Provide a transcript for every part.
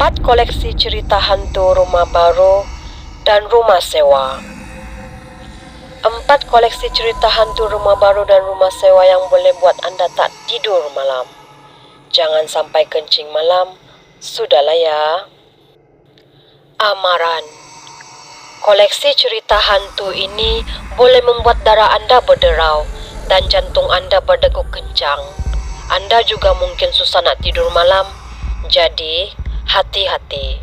4 koleksi cerita hantu rumah baru dan rumah sewa. 4 koleksi cerita hantu rumah baru dan rumah sewa yang boleh buat Anda tak tidur malam. Jangan sampai kencing malam, sudahlah ya. Amaran. Koleksi cerita hantu ini boleh membuat darah Anda berderau dan jantung Anda berdegup kencang. Anda juga mungkin susah nak tidur malam, jadi hati-hati.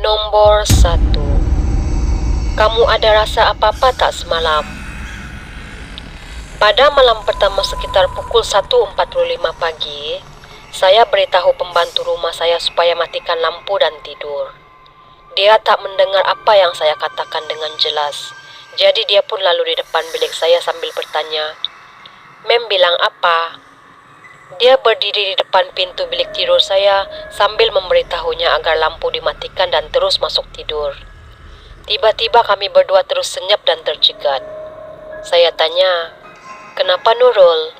Nombor 1. Kamu ada rasa apa-apa tak semalam? Pada malam pertama sekitar pukul 1.45 pagi, saya beritahu pembantu rumah saya supaya matikan lampu dan tidur. Dia tak mendengar apa yang saya katakan dengan jelas, jadi dia pun lalu di depan bilik saya sambil bertanya, "Mem bilang apa?" Dia berdiri di depan pintu bilik tidur saya sambil memberitahunya agar lampu dimatikan dan terus masuk tidur. Tiba-tiba kami berdua terus senyap dan tercegat. Saya tanya, "Kenapa Nurul?"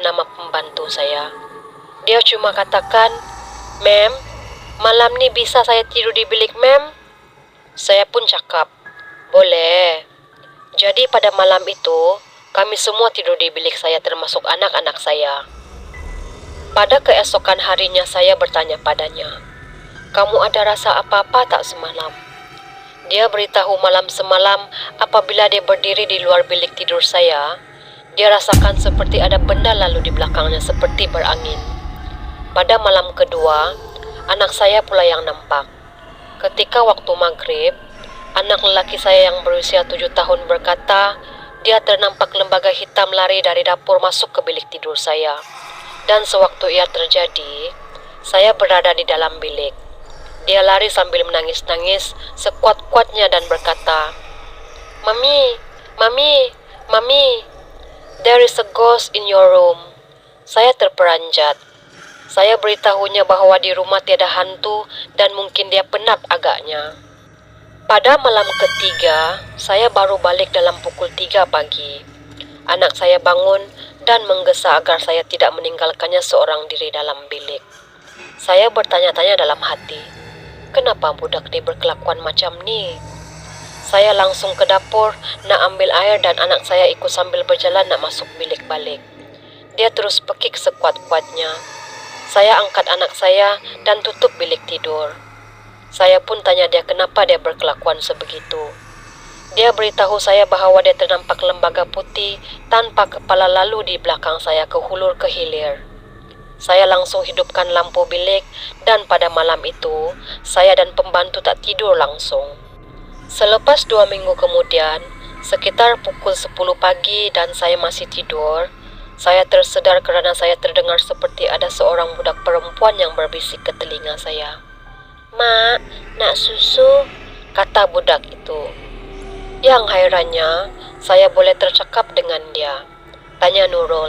Nama pembantu saya. Dia cuma katakan, "Mem, malam ni bisa saya tidur di bilik Mem?" Saya pun cakap, "Boleh." Jadi pada malam itu, kami semua tidur di bilik saya termasuk anak-anak saya. Pada keesokan harinya saya bertanya padanya, "Kamu ada rasa apa-apa tak semalam?" Dia beritahu malam semalam apabila dia berdiri di luar bilik tidur saya, dia rasakan seperti ada benda lalu di belakangnya seperti berangin. Pada malam kedua, anak saya pula yang nampak. Ketika waktu maghrib, anak lelaki saya yang berusia 7 tahun berkata, dia ternampak lembaga hitam lari dari dapur masuk ke bilik tidur saya. Dan sewaktu ia terjadi, saya berada di dalam bilik. Dia lari sambil menangis-nangis sekuat-kuatnya dan berkata, "Mami, Mami, Mami, there is a ghost in your room." Saya terperanjat. Saya beritahunya bahwa di rumah tiada hantu dan mungkin dia penat agaknya. Pada malam ketiga, saya baru balik dalam pukul 3 pagi. Anak saya bangun dan menggesa agar saya tidak meninggalkannya seorang diri dalam bilik. Saya bertanya-tanya dalam hati, kenapa budak ni berkelakuan macam ni? Saya langsung ke dapur nak ambil air dan anak saya ikut sambil berjalan nak masuk bilik balik. Dia terus pekik sekuat-kuatnya. Saya angkat anak saya dan tutup bilik tidur. Saya pun tanya dia kenapa dia berkelakuan sebegitu. Dia beritahu saya bahawa dia ternampak lembaga putih tanpa kepala lalu di belakang saya ke hulur ke hilir. Saya langsung hidupkan lampu bilik dan pada malam itu, saya dan pembantu tak tidur langsung. Selepas 2 minggu kemudian, sekitar pukul 10 pagi dan saya masih tidur, saya tersedar kerana saya terdengar seperti ada seorang budak perempuan yang berbisik ke telinga saya. "Mak, nak susu?" kata budak itu. Yang hairannya, saya boleh tercakap dengan dia. Tanya Nurul.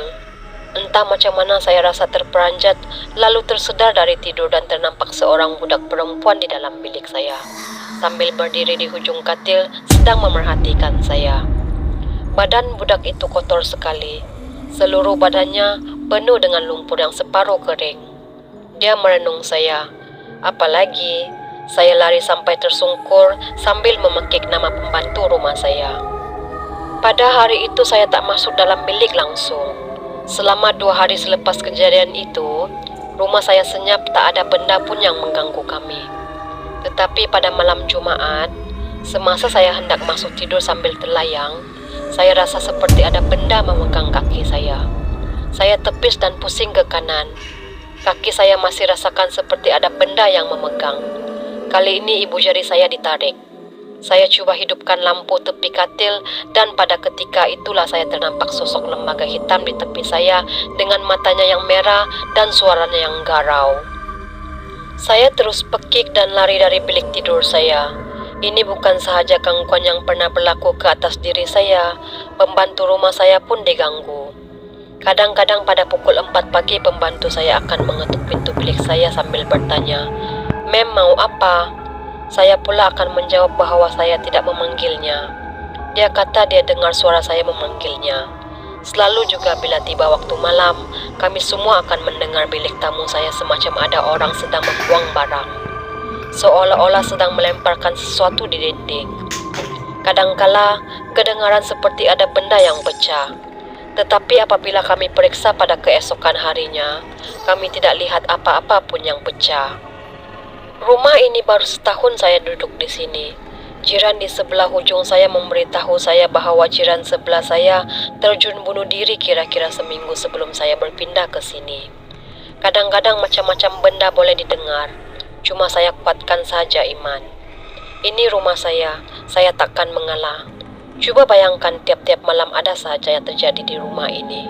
Entah macam mana saya rasa terperanjat, lalu tersedar dari tidur dan ternampak seorang budak perempuan di dalam bilik saya. Sambil berdiri di hujung katil, sedang memerhatikan saya. Badan budak itu kotor sekali. Seluruh badannya penuh dengan lumpur yang separuh kering. Dia merenung saya. Apalagi, saya lari sampai tersungkur sambil memekik nama pembantu rumah saya. Pada hari itu saya tak masuk dalam bilik langsung. Selama 2 hari selepas kejadian itu, rumah saya senyap, tak ada benda pun yang mengganggu kami. Tetapi pada malam Jumaat, semasa saya hendak masuk tidur sambil terlayang, saya rasa seperti ada benda memegang kaki saya. Saya tepis dan pusing ke kanan. Kaki saya masih rasakan seperti ada benda yang memegang. Kali ini ibu jari saya ditarik. Saya cuba hidupkan lampu tepi katil dan pada ketika itulah saya ternampak sosok lembaga hitam di tepi saya dengan matanya yang merah dan suaranya yang garau. Saya terus pekik dan lari dari bilik tidur saya. Ini bukan sahaja gangguan yang pernah berlaku ke atas diri saya, pembantu rumah saya pun diganggu. Kadang-kadang pada pukul 4 pagi pembantu saya akan mengetuk pintu bilik saya sambil bertanya, "Mem, mau apa?" Saya pula akan menjawab bahawa saya tidak memanggilnya. Dia kata dia dengar suara saya memanggilnya. Selalu juga bila tiba waktu malam, kami semua akan mendengar bilik tamu saya semacam ada orang sedang membuang barang. seolah-olah sedang melemparkan sesuatu di dinding. Kadangkala kedengaran seperti ada benda yang pecah. Tetapi apabila kami periksa pada keesokan harinya, kami tidak lihat apa-apa pun yang pecah. Rumah ini baru setahun saya duduk di sini. Jiran di sebelah ujung saya memberitahu saya bahwa jiran sebelah saya terjun bunuh diri kira-kira seminggu sebelum saya berpindah ke sini. Kadang-kadang macam-macam benda boleh didengar, cuma saya kuatkan saja iman. Ini rumah saya takkan mengalah. Cuba bayangkan tiap-tiap malam ada saja yang terjadi di rumah ini.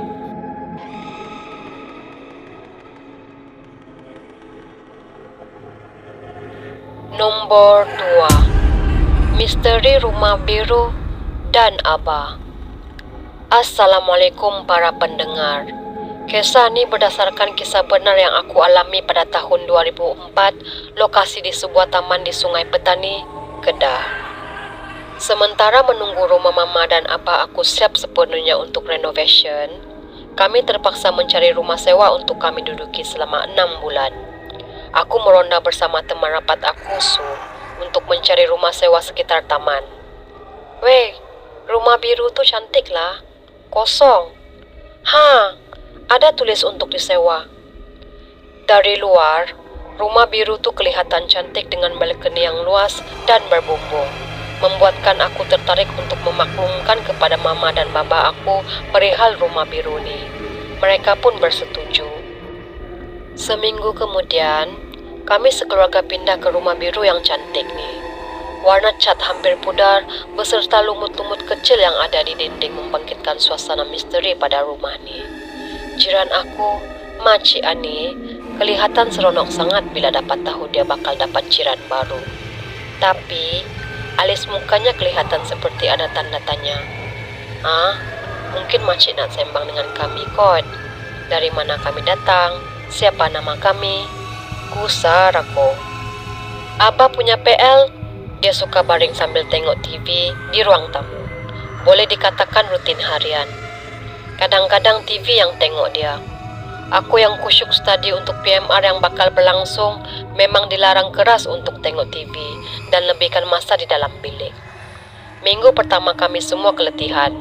Nomor 2. Misteri Rumah Biru dan Abah. Assalamualaikum para pendengar. Kisah ini berdasarkan kisah benar yang aku alami pada tahun 2004, lokasi di sebuah taman di Sungai Petani, Kedah. Sementara menunggu rumah mama dan abah aku siap sepenuhnya untuk renovation, kami terpaksa mencari rumah sewa untuk kami duduki selama 6 bulan. Aku meronda bersama teman rapat aku, Su, untuk mencari rumah sewa sekitar taman. Weh, rumah biru tuh cantik lah. Kosong. Ada tulis untuk disewa. Dari luar, rumah biru tuh kelihatan cantik dengan balkoni yang luas dan berbumbung, membuatkan aku tertarik untuk memaklumkan kepada mama dan bapa aku perihal rumah biru ini. Mereka pun bersetuju. Seminggu kemudian, kami sekeluarga pindah ke rumah biru yang cantik nih. Warna cat hampir pudar beserta lumut-lumut kecil yang ada di dinding membangkitkan suasana misteri pada rumah nih. Jiran aku, Makcik Ani, kelihatan seronok sangat bila dapat tahu dia bakal dapat jiran baru. Tapi, alis mukanya kelihatan seperti ada tanda tanya. Mungkin Makcik nak sembang dengan kami kot. Dari mana kami datang? Siapa nama kami? Gusar aku. Abah punya PL. Dia suka baring sambil tengok TV di ruang tamu. Boleh dikatakan rutin harian. Kadang-kadang TV yang tengok dia. Aku yang kusyuk studi untuk PMR yang bakal berlangsung memang dilarang keras untuk tengok TV dan lebihkan masa di dalam bilik. Minggu pertama kami semua keletihan.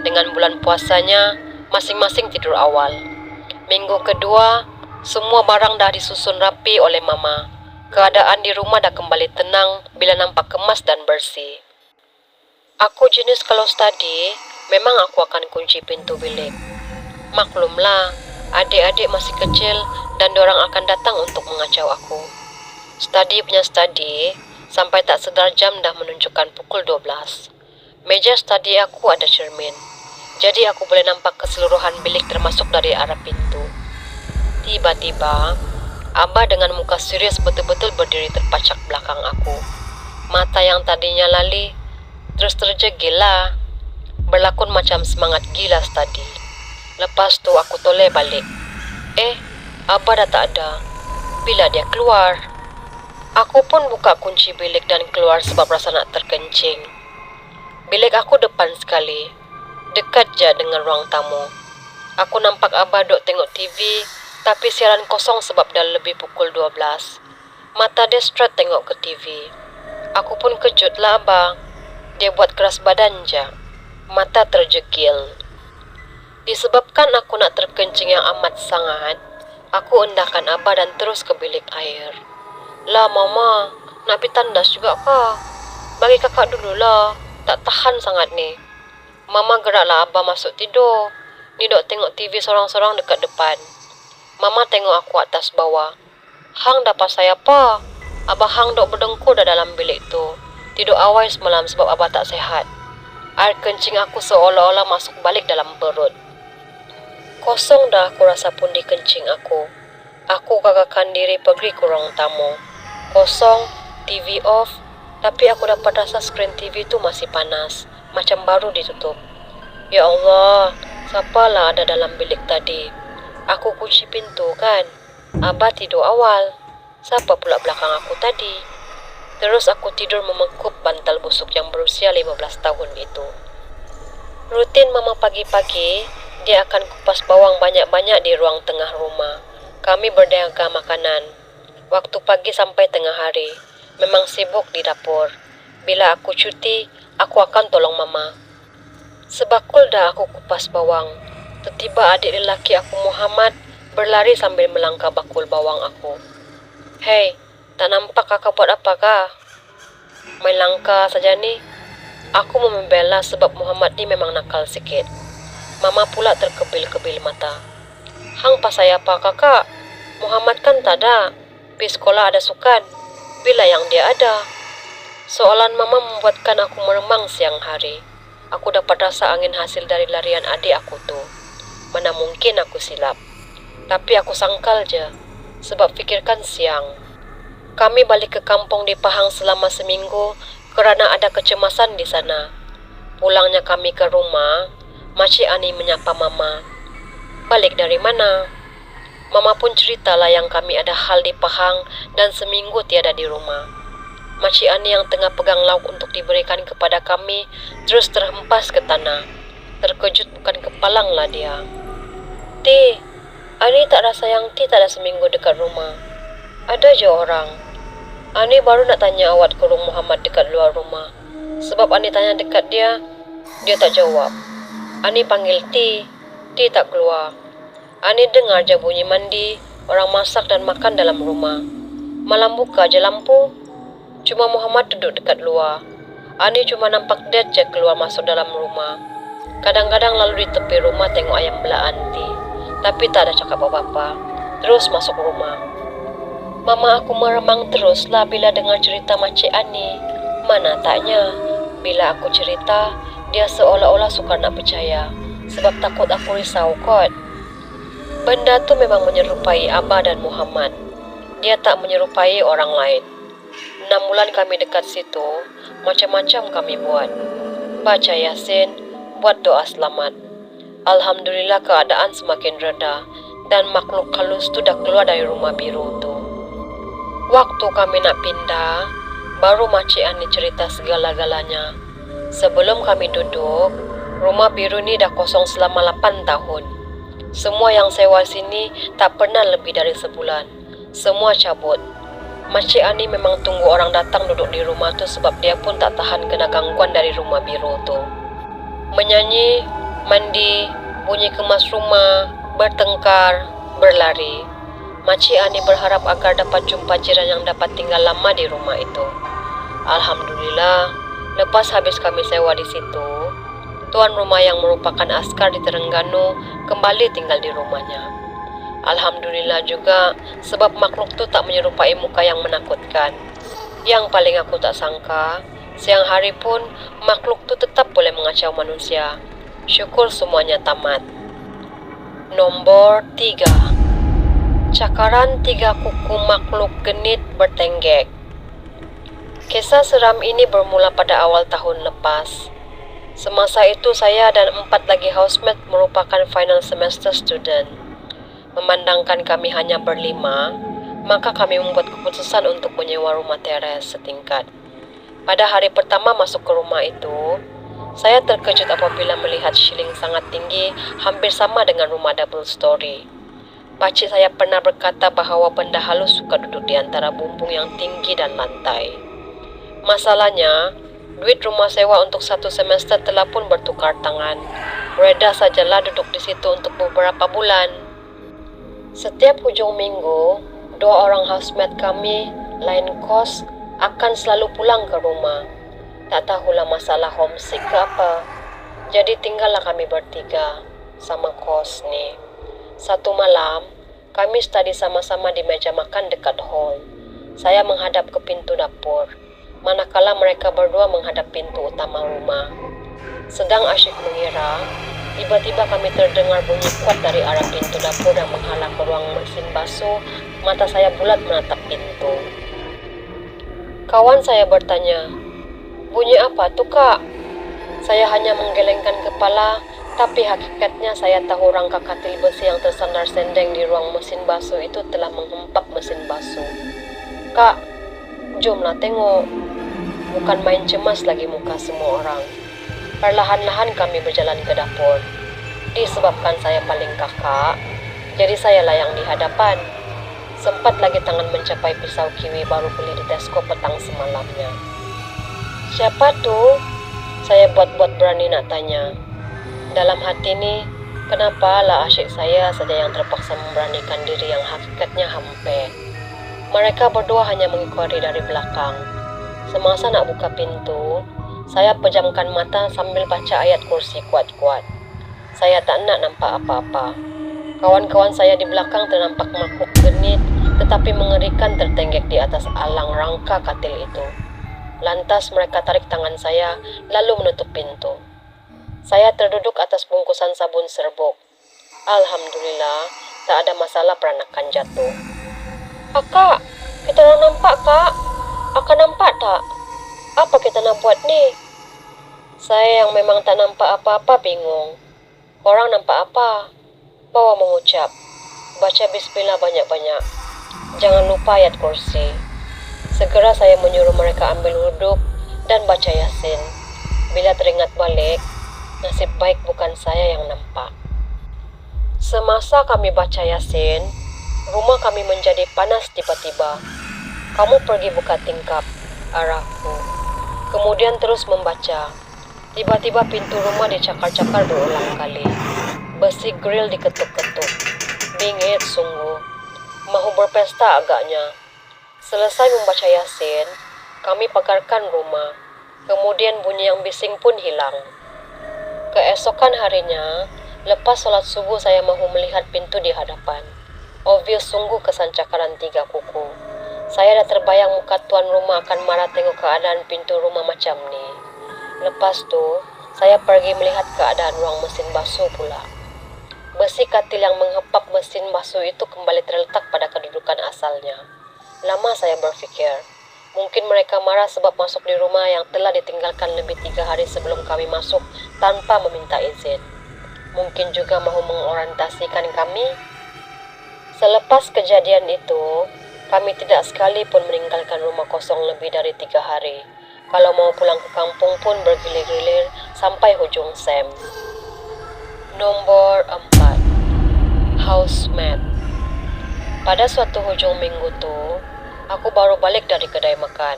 Dengan bulan puasanya, masing-masing tidur awal. Minggu kedua, semua barang dah disusun rapi oleh mama. Keadaan di rumah dah kembali tenang bila nampak kemas dan bersih. Aku jenis kalau studi, memang aku akan kunci pintu bilik. Maklumlah, adik-adik masih kecil dan dorang akan datang untuk mengacau aku. Studi punya studi, sampai tak sedar jam dah menunjukkan pukul 12. Meja studi aku ada cermin, jadi aku boleh nampak keseluruhan bilik termasuk dari arah pintu. Tiba-tiba, Abah dengan muka serius betul-betul berdiri terpacak belakang aku. Mata yang tadinya lali, terus terjegil lah. Berlakon macam semangat gila tadi. Lepas tu aku toleh balik. Abah dah tak ada. Bila dia keluar, aku pun buka kunci bilik dan keluar sebab rasa nak terkencing. Bilik aku depan sekali, dekat je dengan ruang tamu. Aku nampak Abah duk tengok TV, tapi siaran kosong sebab dah lebih pukul 12. Mata dia straight tengok ke TV. Aku pun kejut lah Abah. Dia buat keras badan je. Mata terjegil. Disebabkan aku nak terkencing yang amat sangat, aku endahkan Abah dan terus ke bilik air. Lah mama, nak pergi tandas juga kah? Bagi kakak dululah. Tak tahan sangat ni. Mama geraklah Abah masuk tidur. Ni dok tengok TV sorang-sorang dekat depan. Mama tengok aku atas bawah. Hang dapat saya apa? Abah Hang dok berdengkur dah dalam bilik tu. Tidur awal semalam sebab Abah tak sihat. Air kencing aku seolah-olah masuk balik dalam perut. Kosong dah aku rasa pundi kencing aku. Aku gagakkan diri pergi ke ruang tamu. Kosong, TV off, tapi aku dapat rasa skrin TV tu masih panas, macam baru ditutup. Ya Allah, siapalah ada dalam bilik tadi? Aku kunci pintu kan? Abah tidur awal. Siapa pula belakang aku tadi? Terus aku tidur memengkup bantal busuk yang berusia 15 tahun itu. Rutin mama pagi-pagi, dia akan kupas bawang banyak-banyak di ruang tengah rumah. Kami berdayakan makanan. Waktu pagi sampai tengah hari. memang sibuk di dapur. Bila aku cuti, aku akan tolong Mama. Sebakul dah aku kupas bawang. Tiba-tiba adik lelaki aku Muhammad berlari sambil melangkah bakul bawang aku. Hei, tak nampak kakak buat apa kah? Main langkah saja ni. Aku membela sebab Muhammad ni memang nakal sikit. Mama pula terkebil-kebil mata. Hang pasai apa kakak? Muhammad kan tak ada. Pergi sekolah ada sukan. Bila yang dia ada? Soalan Mama membuatkan aku meremang siang hari. Aku dapat rasa angin hasil dari larian adik aku tu. Mana mungkin aku silap. Tapi aku sangkal je. Sebab fikirkan siang. Kami balik ke kampung di Pahang selama seminggu kerana ada kecemasan di sana. Pulangnya kami ke rumah, Makcik Ani menyapa Mama. Balik dari mana? Mama pun ceritalah yang kami ada hal di Pahang dan seminggu tiada di rumah. Makcik Ani yang tengah pegang lauk untuk diberikan kepada kami terus terhempas ke tanah. Terkejut bukan kepalanglah dia. Ti, Ani tak rasa yang Ti tak ada seminggu dekat rumah. Ada je orang. Ani baru nak tanya awak ke rumah Muhammad dekat luar rumah. Sebab Ani tanya dekat dia, dia tak jawab. Ani panggil Ti, Ti tak keluar. Ani dengar je bunyi mandi, orang masak dan makan dalam rumah. Malam buka je lampu. Cuma Muhammad duduk dekat luar. Ani cuma nampak dia je keluar masuk dalam rumah. Kadang-kadang lalu di tepi rumah tengok ayam belaan Ti. Tapi tak ada cakap apa-apa. Terus masuk rumah. Mama aku meremang teruslah bila dengar cerita Makcik Ani. Mana taknya, bila aku cerita, dia seolah-olah sukar nak percaya. Sebab takut aku risau kot. Benda tu memang menyerupai Abah dan Muhammad. Dia tak menyerupai orang lain. 6 bulan kami dekat situ, macam-macam kami buat. Baca Yasin, buat doa selamat. Alhamdulillah keadaan semakin reda dan makhluk halus tu dah keluar dari rumah biru tu. Waktu kami nak pindah, baru Makcik Ani cerita segala-galanya. Sebelum kami duduk, rumah biru ni dah kosong selama 8 tahun. Semua yang sewa sini tak pernah lebih dari sebulan. Semua cabut. Makcik Ani memang tunggu orang datang duduk di rumah tu sebab dia pun tak tahan kena gangguan dari rumah biru tu. Menyanyi, mandi, bunyi kemas rumah, bertengkar, berlari. Makcik Ani berharap agar dapat jumpa jiran yang dapat tinggal lama di rumah itu. Alhamdulillah, lepas habis kami sewa di situ, tuan rumah yang merupakan askar di Terengganu kembali tinggal di rumahnya. Alhamdulillah juga sebab makhluk tu tak menyerupai muka yang menakutkan. Yang paling aku tak sangka, siang hari pun makhluk tu tetap boleh mengacau manusia. Syukur semuanya tamat. Nombor 3. Cakaran 3 kuku makhluk genit bertenggek. Kisah seram ini bermula pada awal tahun lepas. Semasa itu saya dan 4 lagi housemate merupakan final semester student. Memandangkan kami hanya berlima, maka kami membuat keputusan untuk menyewa rumah teres setingkat. Pada hari pertama masuk ke rumah itu, saya terkejut apabila melihat ceiling sangat tinggi, hampir sama dengan rumah double story. Pakcik saya pernah berkata bahawa benda halus suka duduk di antara bumbung yang tinggi dan lantai. Masalahnya, duit rumah sewa untuk 1 semester telah pun bertukar tangan. Reda sajalah duduk di situ untuk beberapa bulan. Setiap hujung minggu, 2 orang housemate kami, lain kos, akan selalu pulang ke rumah. Tak tahulah masalah homesick ke apa. Jadi tinggallah kami bertiga sama kos ni. Satu malam, kami study sama-sama di meja makan dekat hall. Saya menghadap ke pintu dapur, manakala mereka berdua menghadap pintu utama rumah. Sedang asyik mengira, tiba-tiba kami terdengar bunyi kuat dari arah pintu dapur yang menghalang ke ruang mesin basuh. Mata saya bulat menatap pintu. Kawan saya bertanya, "Bunyi apa tu, Kak?" Saya hanya menggelengkan kepala. Tapi hakikatnya saya tahu rangka katil besi yang tersandar sendeng di ruang mesin basuh itu telah menghempap mesin basuh. "Kak, jomlah tengok." Bukan main cemas lagi muka semua orang. Perlahan-lahan kami berjalan ke dapur. Disebabkan saya paling kakak, jadi sayalah yang di hadapan. Sempat lagi tangan mencapai pisau kiwi baru beli di Tesco petang semalamnya. Siapa tuh? Saya buat-buat berani nak tanya. Dalam hati ni, kenapa lah asyik saya saja yang terpaksa memberanikan diri yang hakikatnya hampe. Mereka berdua hanya mengikuti dari belakang. Semasa nak buka pintu, saya pejamkan mata sambil baca ayat kursi kuat-kuat. Saya tak nak nampak apa-apa. Kawan-kawan saya di belakang ternampak makhluk genit tetapi mengerikan tertenggek di atas alang rangka katil itu. Lantas mereka tarik tangan saya lalu menutup pintu. Saya terduduk atas bungkusan sabun serbuk. Alhamdulillah, tak ada masalah peranakan jatuh. Kak, kita orang nampak kak. Akak nampak tak? Apa kita nak buat ni? Saya yang memang tak nampak apa-apa bingung. Korang nampak apa? Bawa mengucap. Baca bismillah banyak-banyak. Jangan lupa ayat kursi. Segera saya menyuruh mereka ambil wuduk dan baca Yasin. Bila teringat balik, nasib baik bukan saya yang nampak. Semasa kami baca Yasin, rumah kami menjadi panas tiba-tiba. Kamu pergi buka tingkap, arahku. Kemudian terus membaca. Tiba-tiba pintu rumah dicakar-cakar berulang kali. Besi grill diketuk-ketuk. Bingit sungguh. Mahu berpesta agaknya. Selesai membaca Yasin, kami pagarkan rumah. Kemudian bunyi yang bising pun hilang. Keesokan harinya, lepas sholat subuh saya mahu melihat pintu di hadapan. Obvious sungguh kesan cakaran 3 kuku. Saya dah terbayang muka tuan rumah akan marah tengok keadaan pintu rumah macam ni. Lepas tu, saya pergi melihat keadaan ruang mesin basuh pula. Besi katil yang menghepap mesin basuh itu kembali terletak pada kedudukan asalnya. Lama saya berfikir, mungkin mereka marah sebab masuk di rumah yang telah ditinggalkan lebih 3 hari sebelum kami masuk tanpa meminta izin. Mungkin juga mahu mengorientasikan kami. Selepas kejadian itu, kami tidak sekalipun meninggalkan rumah kosong lebih dari 3 hari. Kalau mau pulang ke kampung pun bergilir-gilir sampai hujung Sam. Nombor 4. Housemate. Pada suatu hujung minggu tu, aku baru balik dari kedai makan.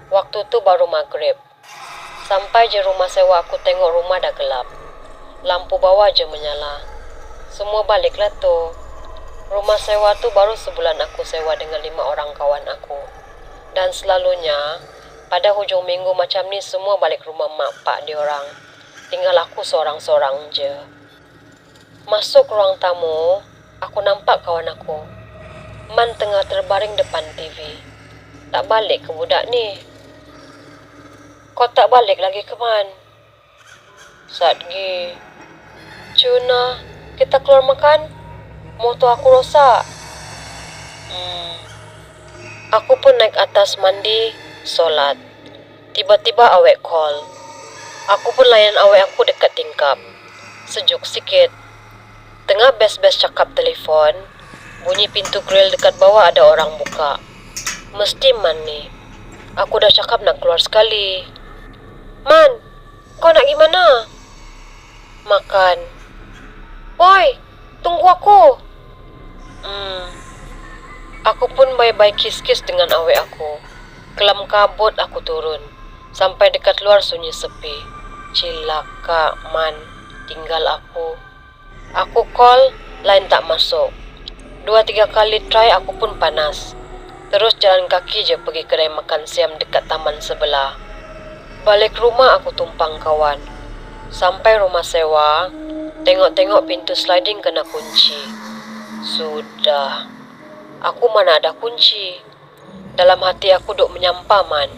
Waktu tu baru maghrib. Sampai je rumah sewa aku tengok rumah dah gelap. Lampu bawah je menyala. Semua baliklah tu. Rumah sewa tu baru sebulan aku sewa dengan 5 orang kawan aku. Dan selalunya, pada hujung minggu macam ni semua balik rumah mak pak diorang. Tinggal aku seorang-seorang je. Masuk ruang tamu, aku nampak kawan aku. Man tengah terbaring depan TV. Tak balik ke budak ni? Kau tak balik lagi ke Man? Sadgi. Cuna, kita keluar makan? Motor aku rosak. Aku pun naik atas mandi, solat. Tiba-tiba awek call. Aku pun layan awek aku dekat tingkap. Sejuk sikit. Tengah best-best cakap telefon, bunyi pintu grill dekat bawah ada orang buka. Mesti Man ni. Aku dah cakap nak keluar sekali. Man, kau nak gimana? Makan. Woi, tunggu aku. Aku pun baik-baik kis-kis dengan awek aku. Kelam kabut aku turun. Sampai dekat luar sunyi sepi. Cilaka, Man. Tinggal aku. Aku call, line tak masuk. 2-3 kali try aku pun panas. Terus jalan kaki je pergi kedai makan siam dekat taman sebelah. Balik rumah aku tumpang kawan. Sampai rumah sewa, tengok-tengok pintu sliding kena kunci. Sudah. Aku mana ada kunci. Dalam hati aku duk menyampah Man.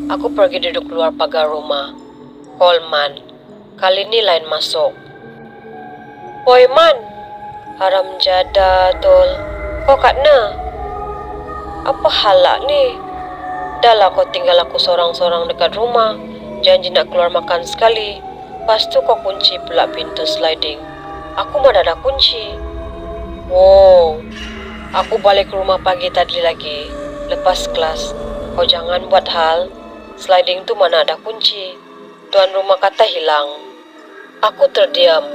Aku pergi duduk luar pagar rumah. Call Man. Kali ni line masuk. Woi Man. Haram jada tol. Kau kat na? Apa halak ni? Dah lah kau tinggal aku sorang-sorang dekat rumah. Janji nak keluar makan sekali. Lepas tu kau kunci pula pintu sliding. Aku mana ada kunci. Wow. Aku balik rumah pagi tadi lagi. Lepas kelas. Kau jangan buat hal. Sliding tu mana ada kunci. Tuan rumah kata hilang. Aku terdiam.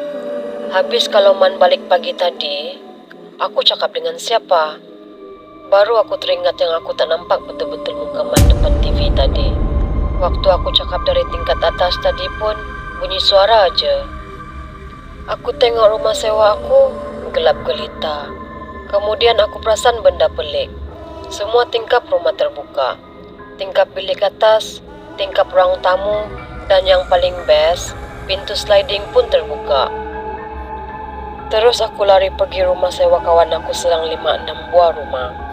Habis kalau Man balik pagi tadi, aku cakap dengan siapa? Baru aku teringat yang aku tak nampak betul-betul muka Man depan TV tadi. Waktu aku cakap dari tingkat atas tadi pun, bunyi suara aja. Aku tengok rumah sewa aku, gelap gelita. Kemudian aku perasan benda pelik. Semua tingkap rumah terbuka. Tingkap bilik atas, tingkap ruang tamu, dan yang paling best, pintu sliding pun terbuka. Terus aku lari pergi rumah sewa kawan aku selang 5-6 buah rumah.